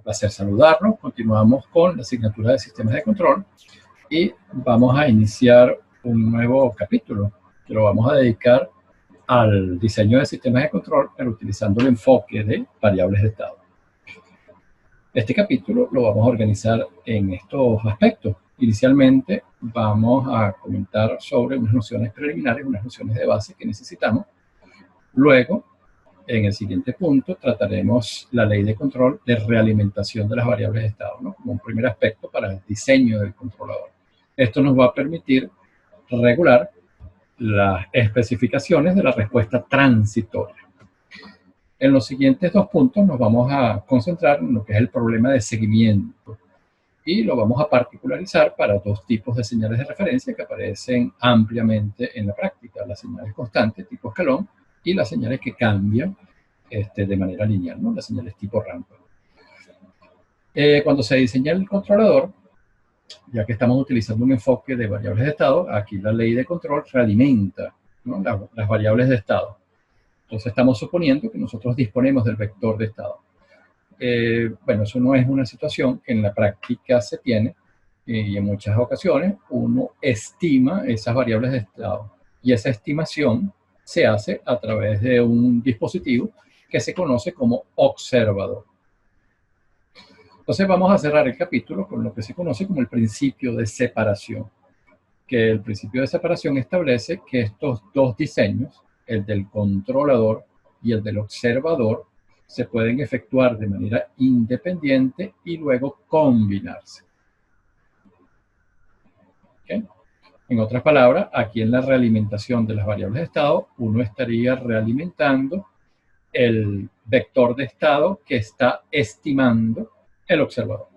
placer saludarnos. Continuamos con la asignatura de sistemas de control y vamos a iniciar un nuevo capítulo que lo vamos a dedicar al diseño de sistemas de control, pero utilizando el enfoque de variables de estado. Este capítulo lo vamos a organizar en estos aspectos. Inicialmente vamos a comentar sobre unas nociones preliminares, unas nociones de base que necesitamos. Luego, en el siguiente punto, trataremos la ley de control de realimentación de las variables de estado, ¿no? Como un primer aspecto para el diseño del controlador. Esto nos va a permitir regular las especificaciones de la respuesta transitoria. En los siguientes dos puntos nos vamos a concentrar en lo que es el problema de seguimiento y lo vamos a particularizar para dos tipos de señales de referencia que aparecen ampliamente en la práctica: las señales constantes tipo escalón y las señales que cambian de manera lineal, ¿no? Las señales tipo rampa. Cuando se diseña el controlador, ya que estamos utilizando un enfoque de variables de estado, aquí la ley de control realimenta, ¿no? las variables de estado. Entonces estamos suponiendo que nosotros disponemos del vector de estado. Bueno, eso no es una situación que en la práctica se tiene y en muchas ocasiones uno estima esas variables de estado y esa estimación se hace a través de un dispositivo que se conoce como observador. Entonces vamos a cerrar el capítulo con lo que se conoce como el principio de separación, que el principio de separación establece que estos dos diseños, el del controlador y el del observador, se pueden efectuar de manera independiente y luego combinarse. ¿Okay? En otras palabras, aquí en la realimentación de las variables de estado, uno estaría realimentando el vector de estado que está estimando el observador.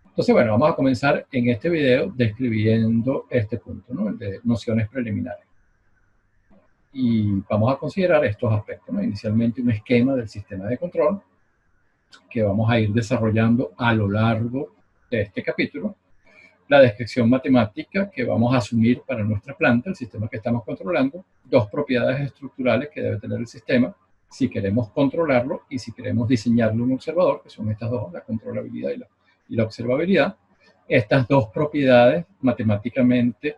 Entonces, bueno, vamos a comenzar en este video describiendo este punto, ¿no? El de nociones preliminares. Y vamos a considerar estos aspectos, ¿no? Inicialmente un esquema del sistema de control que vamos a ir desarrollando a lo largo de este capítulo. La descripción matemática que vamos a asumir para nuestra planta, el sistema que estamos controlando, dos propiedades estructurales que debe tener el sistema si queremos controlarlo y si queremos diseñarle un observador, que son estas dos, la controlabilidad y la observabilidad. Estas dos propiedades matemáticamente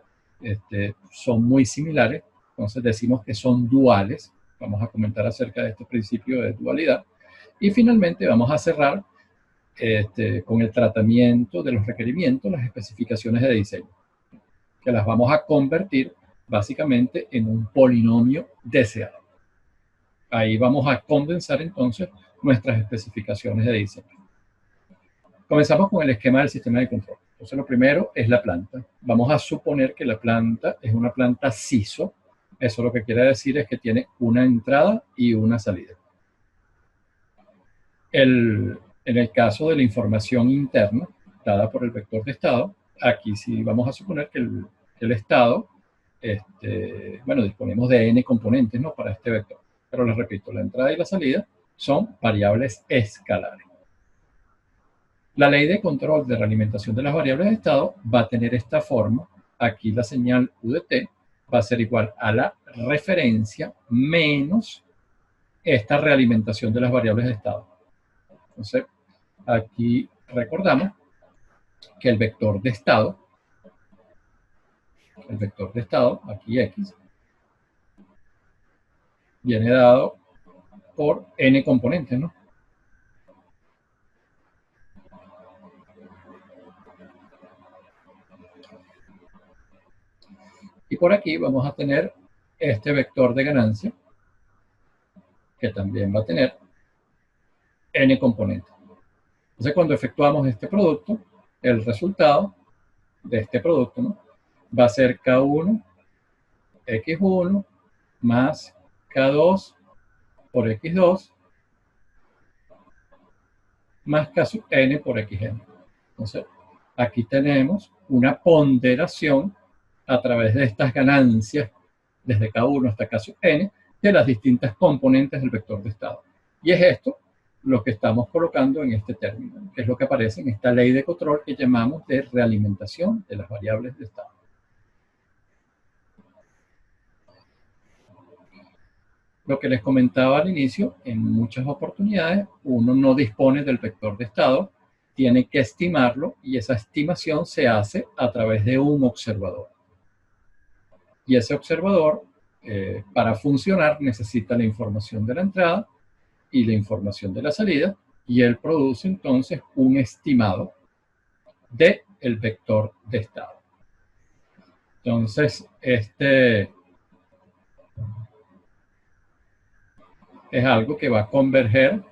son muy similares, entonces decimos que son duales. Vamos a comentar acerca de este principio de dualidad. Y finalmente vamos a cerrar con el tratamiento de los requerimientos, las especificaciones de diseño, que las vamos a convertir básicamente en un polinomio deseado. Ahí vamos a condensar entonces nuestras especificaciones de diseño. Comenzamos con el esquema del sistema de control. Entonces lo primero es la planta. Vamos a suponer que la planta es una planta CISO. Eso lo que quiere decir es que tiene una entrada y una salida. En el caso de la información interna dada por el vector de estado, aquí sí vamos a suponer que el estado, bueno, disponemos de n componentes, ¿no? Para este vector. Pero les repito, la entrada y la salida son variables escalares. La ley de control de realimentación de las variables de estado va a tener esta forma. Aquí la señal U de t va a ser igual a la referencia menos esta realimentación de las variables de estado. Entonces, aquí recordamos que el vector de estado, aquí X, viene dado por n componentes, ¿no? Y por aquí vamos a tener este vector de ganancia, que también va a tener n componentes. Entonces, cuando efectuamos este producto, el resultado de este producto, ¿no? Va a ser K1 X1 más K2 por X2 más K sub n por Xn. Entonces, aquí tenemos una ponderación a través de estas ganancias, desde K1 hasta K sub n, de las distintas componentes del vector de estado. Y es esto lo que estamos colocando en este término, que es lo que aparece en esta ley de control que llamamos de realimentación de las variables de estado. Lo que les comentaba al inicio, en muchas oportunidades uno no dispone del vector de estado, tiene que estimarlo y esa estimación se hace a través de un observador. Y ese observador, para funcionar, necesita la información de la entrada y la información de la salida, y él produce entonces un estimado del vector de estado. Entonces, este es algo que va a converger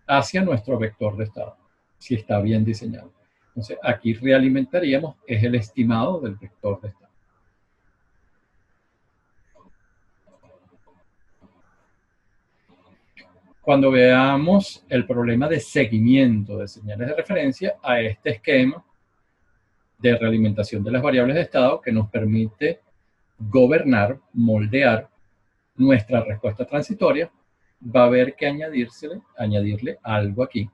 hacia nuestro vector de estado, si está bien diseñado. Entonces, aquí realimentaríamos es el estimado del vector de estado. Cuando veamos el problema de seguimiento de señales de referencia a este esquema de realimentación de las variables de estado que nos permite gobernar, moldear nuestra respuesta transitoria, va a haber que añadirle algo aquí.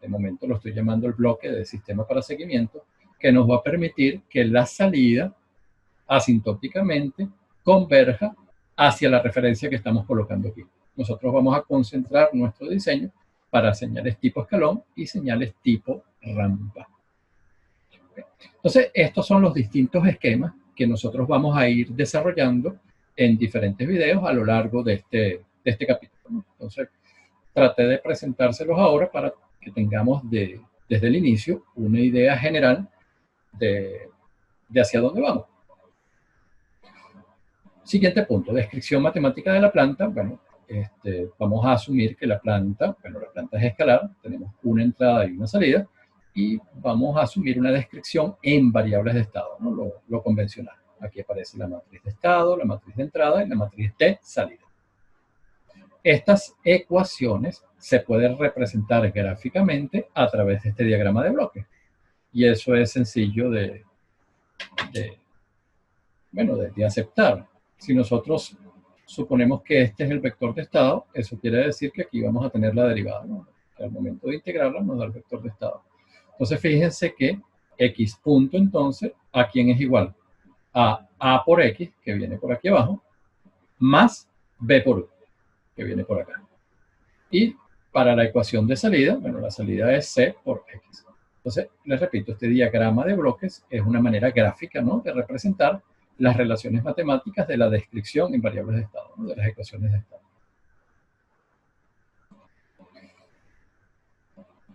De momento lo estoy llamando el bloque de sistema para seguimiento, que nos va a permitir que la salida asintóticamente converja hacia la referencia que estamos colocando aquí. Nosotros vamos a concentrar nuestro diseño para señales tipo escalón y señales tipo rampa. Entonces, estos son los distintos esquemas que nosotros vamos a ir desarrollando en diferentes videos a lo largo de este capítulo. Entonces, traté de presentárselos ahora para que tengamos desde el inicio una idea general de hacia dónde vamos. Siguiente punto, descripción matemática de la planta. Bueno, vamos a asumir que la planta es escalar, tenemos una entrada y una salida, y vamos a asumir una descripción en variables de estado, ¿no? Lo convencional. Aquí aparece la matriz de estado, la matriz de entrada y la matriz de salida. Estas ecuaciones se pueden representar gráficamente a través de este diagrama de bloques. Y eso es sencillo de aceptar. Si nosotros suponemos que este es el vector de estado, eso quiere decir que aquí vamos a tener la derivada, ¿no? Que al momento de integrarla nos da el vector de estado. Entonces, fíjense que x punto, entonces, ¿a quién es igual? A por x, que viene por aquí abajo, más b por u, que viene por acá. Y para la ecuación de salida, bueno, la salida es c por x. Entonces, les repito, este diagrama de bloques es una manera gráfica, ¿no?, de representar las relaciones matemáticas de la descripción en variables de estado, ¿no?, de las ecuaciones de estado.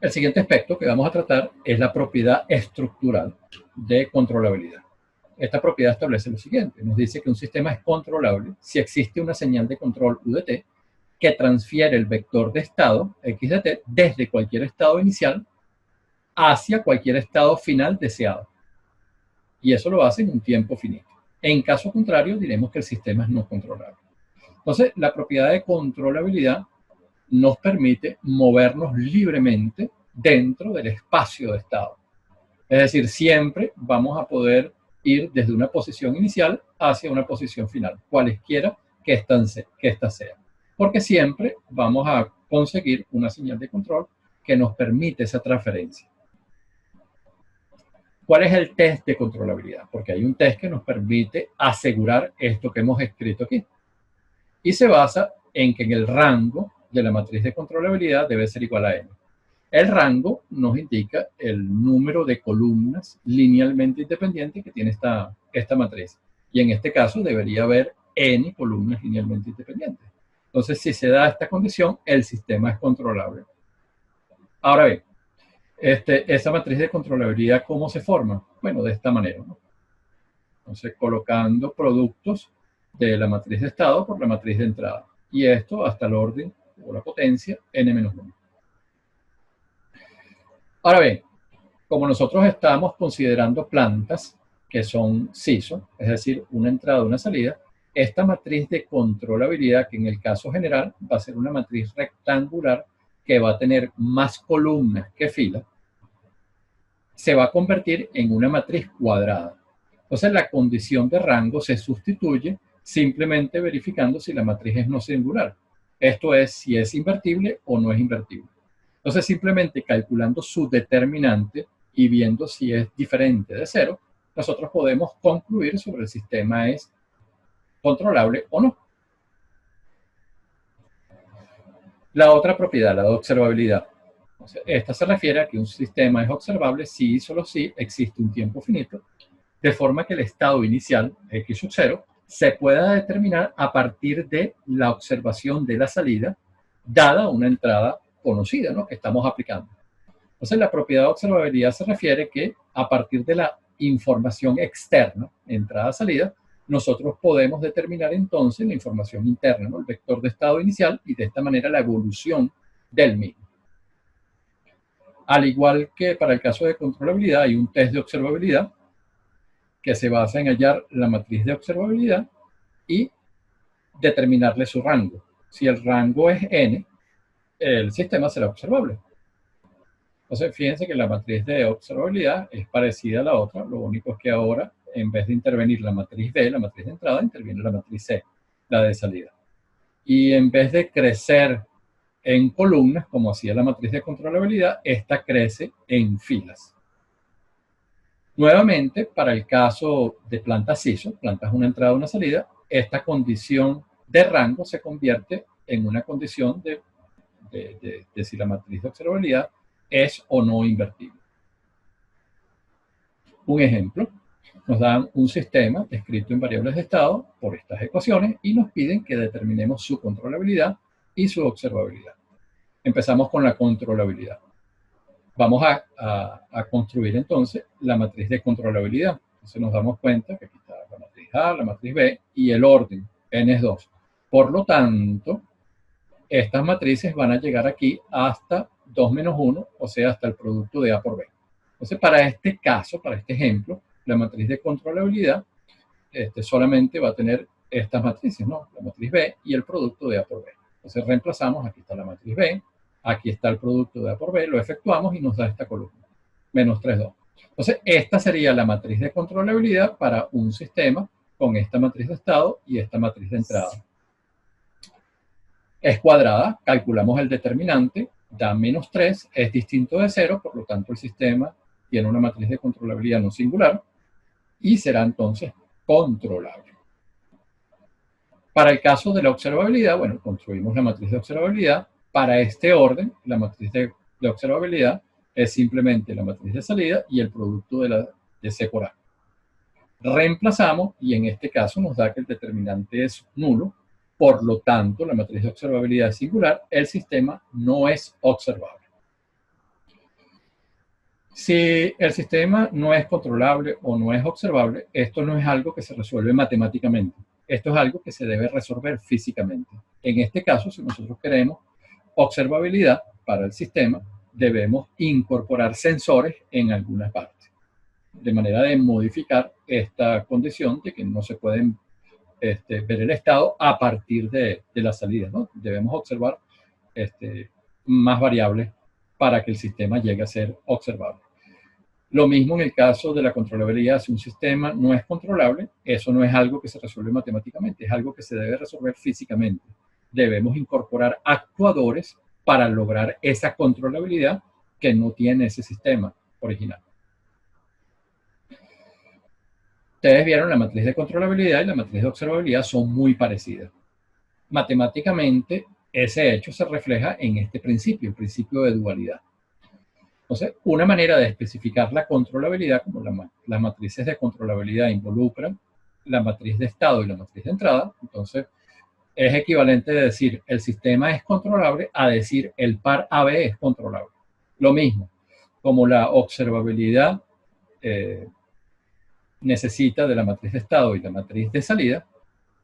El siguiente aspecto que vamos a tratar es la propiedad estructural de controlabilidad. Esta propiedad establece lo siguiente. Nos dice que un sistema es controlable si existe una señal de control U de t que transfiere el vector de estado, x de t, desde cualquier estado inicial hacia cualquier estado final deseado. Y eso lo hace en un tiempo finito. En caso contrario, diremos que el sistema es no controlable. Entonces, la propiedad de controlabilidad nos permite movernos libremente dentro del espacio de estado. Es decir, siempre vamos a poder ir desde una posición inicial hacia una posición final, cualesquiera que esta sea. Porque siempre vamos a conseguir una señal de control que nos permite esa transferencia. ¿Cuál es el test de controlabilidad? Porque hay un test que nos permite asegurar esto que hemos escrito aquí. Y se basa en que en el rango de la matriz de controlabilidad debe ser igual a n. El rango nos indica el número de columnas linealmente independientes que tiene esta matriz. Y en este caso debería haber n columnas linealmente independientes. Entonces, si se da esta condición, el sistema es controlable. Ahora bien, esa matriz de controlabilidad, ¿cómo se forma? Bueno, de esta manera, ¿no? Entonces, colocando productos de la matriz de estado por la matriz de entrada. Y esto hasta el orden o la potencia n-1. Ahora bien, como nosotros estamos considerando plantas que son SISO, es decir, una entrada, una salida, esta matriz de controlabilidad, que en el caso general va a ser una matriz rectangular que va a tener más columnas que filas, se va a convertir en una matriz cuadrada. Entonces, la condición de rango se sustituye simplemente verificando si la matriz es no singular. Esto es, si es invertible o no es invertible. Entonces, simplemente calculando su determinante y viendo si es diferente de 0, nosotros podemos concluir sobre el sistema es controlable o no. La otra propiedad, la de observabilidad. Entonces, esta se refiere a que un sistema es observable si y solo si existe un tiempo finito, de forma que el estado inicial, x sub 0, se pueda determinar a partir de la observación de la salida, dada una entrada conocida, ¿no?, que estamos aplicando. Entonces, la propiedad de observabilidad se refiere que a partir de la información externa, entrada-salida, nosotros podemos determinar entonces la información interna, ¿no?, el vector de estado inicial, y de esta manera la evolución del mismo. Al igual que para el caso de controlabilidad, hay un test de observabilidad que se basa en hallar la matriz de observabilidad y determinarle su rango. Si el rango es n, el sistema será observable. Entonces, fíjense que la matriz de observabilidad es parecida a la otra, lo único es que ahora, en vez de intervenir la matriz B, la matriz de entrada, interviene la matriz C, la de salida. Y en vez de crecer en columnas, como hacía la matriz de controlabilidad, esta crece en filas. Nuevamente, para el caso de plantas CISO, plantas una entrada, una salida, esta condición de rango se convierte en una condición de si la matriz de observabilidad es o no invertible. Un ejemplo, nos dan un sistema descrito en variables de estado por estas ecuaciones y nos piden que determinemos su controlabilidad y su observabilidad. Empezamos con la controlabilidad. Vamos a construir entonces la matriz de controlabilidad. Entonces nos damos cuenta que aquí está la matriz A, la matriz B y el orden, n es 2. Por lo tanto, estas matrices van a llegar aquí hasta 2 menos 1, o sea, hasta el producto de A por B. Entonces, para este caso, para este ejemplo, la matriz de controlabilidad solamente va a tener estas matrices, ¿no?, la matriz B y el producto de A por B. Entonces reemplazamos, aquí está la matriz B, aquí está el producto de A por B, lo efectuamos y nos da esta columna, menos 3, 2. Entonces, esta sería la matriz de controlabilidad para un sistema con esta matriz de estado y esta matriz de entrada. Es cuadrada, calculamos el determinante, da menos 3, es distinto de 0, por lo tanto el sistema tiene una matriz de controlabilidad no singular y será entonces controlable. Para el caso de la observabilidad, bueno, construimos la matriz de observabilidad. Para este orden, la matriz de observabilidad es simplemente la matriz de salida y el producto de C por A. Reemplazamos y en este caso nos da que el determinante es nulo, por lo tanto la matriz de observabilidad es singular, el sistema no es observable. Si el sistema no es controlable o no es observable, esto no es algo que se resuelve matemáticamente. Esto es algo que se debe resolver físicamente. En este caso, si nosotros queremos observabilidad para el sistema, debemos incorporar sensores en algunas partes, de manera de modificar esta condición de que no se pueden ver el estado a partir de la salida, ¿no? Debemos observar más variables para que el sistema llegue a ser observable. Lo mismo en el caso de la controlabilidad. Si un sistema no es controlable, eso no es algo que se resuelve matemáticamente, es algo que se debe resolver físicamente. Debemos incorporar actuadores para lograr esa controlabilidad que no tiene ese sistema original. Ustedes vieron la matriz de controlabilidad y la matriz de observabilidad son muy parecidas. Matemáticamente, ese hecho se refleja en este principio, el principio de dualidad. Entonces, una manera de especificar la controlabilidad, como las matrices de controlabilidad involucran la matriz de estado y la matriz de entrada, entonces es equivalente de decir el sistema es controlable a decir el par AB es controlable. Lo mismo, como la observabilidad necesita de la matriz de estado y la matriz de salida,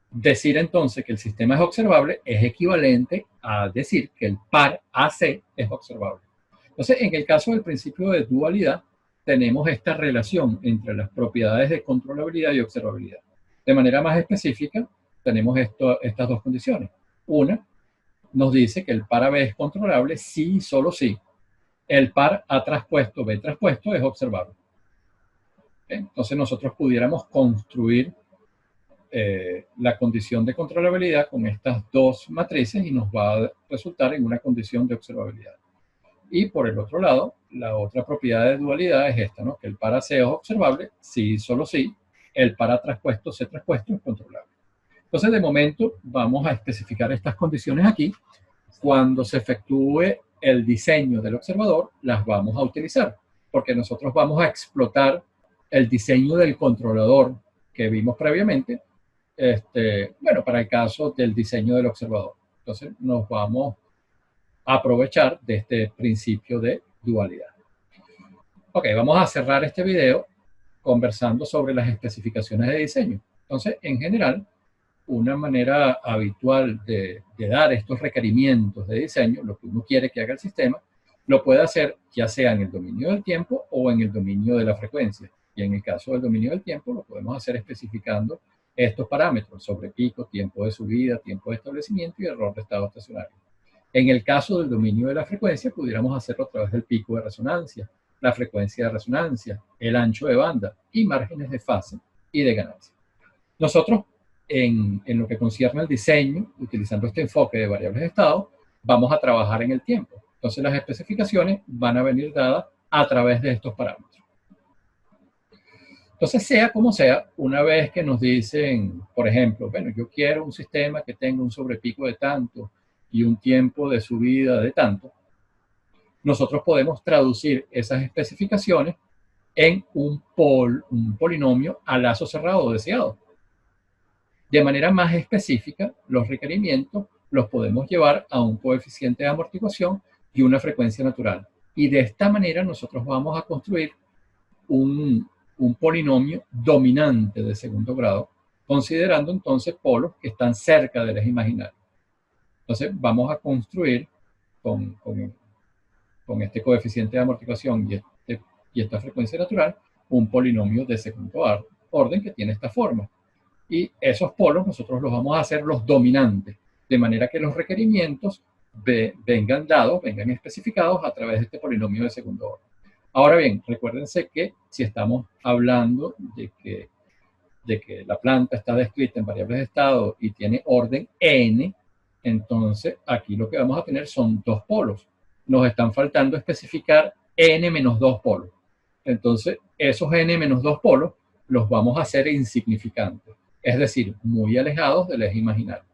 decir entonces que el sistema es observable es equivalente a decir que el par AC es observable. Entonces, en el caso del principio de dualidad, tenemos esta relación entre las propiedades de controlabilidad y observabilidad. De manera más específica, tenemos estas dos condiciones. Una nos dice que el par AB es controlable si y solo si el par A traspuesto B traspuesto es observable. Entonces, nosotros pudiéramos construir la condición de controlabilidad con estas dos matrices y nos va a resultar en una condición de observabilidad. Y por el otro lado, la otra propiedad de dualidad es esta, ¿no?, que el par AC es observable si y solo si el par A traspuesto C traspuesto es controlable. Entonces, de momento, vamos a especificar estas condiciones aquí. Cuando se efectúe el diseño del observador, las vamos a utilizar, porque nosotros vamos a explotar el diseño del controlador que vimos previamente, bueno, para el caso del diseño del observador. Entonces nos vamos a aprovechar de este principio de dualidad. Ok, vamos a cerrar este video conversando sobre las especificaciones de diseño. Entonces, en general, una manera habitual de dar estos requerimientos de diseño, lo que uno quiere que haga el sistema, lo puede hacer ya sea en el dominio del tiempo o en el dominio de la frecuencia. Y en el caso del dominio del tiempo, lo podemos hacer especificando estos parámetros sobre pico, tiempo de subida, tiempo de establecimiento y error de estado estacionario. En el caso del dominio de la frecuencia, pudiéramos hacerlo a través del pico de resonancia, la frecuencia de resonancia, el ancho de banda y márgenes de fase y de ganancia. Nosotros, en lo que concierne al diseño, utilizando este enfoque de variables de estado, vamos a trabajar en el tiempo. Entonces, las especificaciones van a venir dadas a través de estos parámetros. Entonces, sea como sea, una vez que nos dicen, por ejemplo, bueno, yo quiero un sistema que tenga un sobrepico de tanto y un tiempo de subida de tanto, nosotros podemos traducir esas especificaciones en un polinomio a lazo cerrado deseado. De manera más específica, los requerimientos los podemos llevar a un coeficiente de amortiguación y una frecuencia natural. Y de esta manera nosotros vamos a construir un polinomio dominante de segundo grado, considerando entonces polos que están cerca del eje imaginario. Entonces vamos a construir con este coeficiente de amortiguación y esta frecuencia natural un polinomio de segundo orden que tiene esta forma. Y esos polos nosotros los vamos a hacer los dominantes, de manera que los requerimientos vengan dados, vengan especificados a través de este polinomio de segundo orden. Ahora bien, recuérdense que si estamos hablando de que la planta está descrita en variables de estado y tiene orden n, entonces aquí lo que vamos a tener son dos polos. Nos están faltando especificar n menos 2 polos. Entonces, esos n menos 2 polos los vamos a hacer insignificantes, es decir, muy alejados del eje imaginario.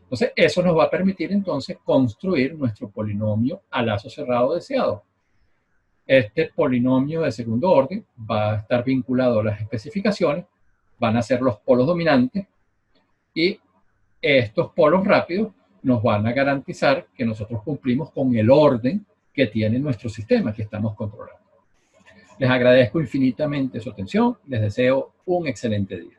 Entonces, eso nos va a permitir entonces construir nuestro polinomio a lazo cerrado deseado. Este polinomio de segundo orden va a estar vinculado a las especificaciones, van a ser los polos dominantes y estos polos rápidos nos van a garantizar que nosotros cumplimos con el orden que tiene nuestro sistema que estamos controlando. Les agradezco infinitamente su atención, les deseo un excelente día.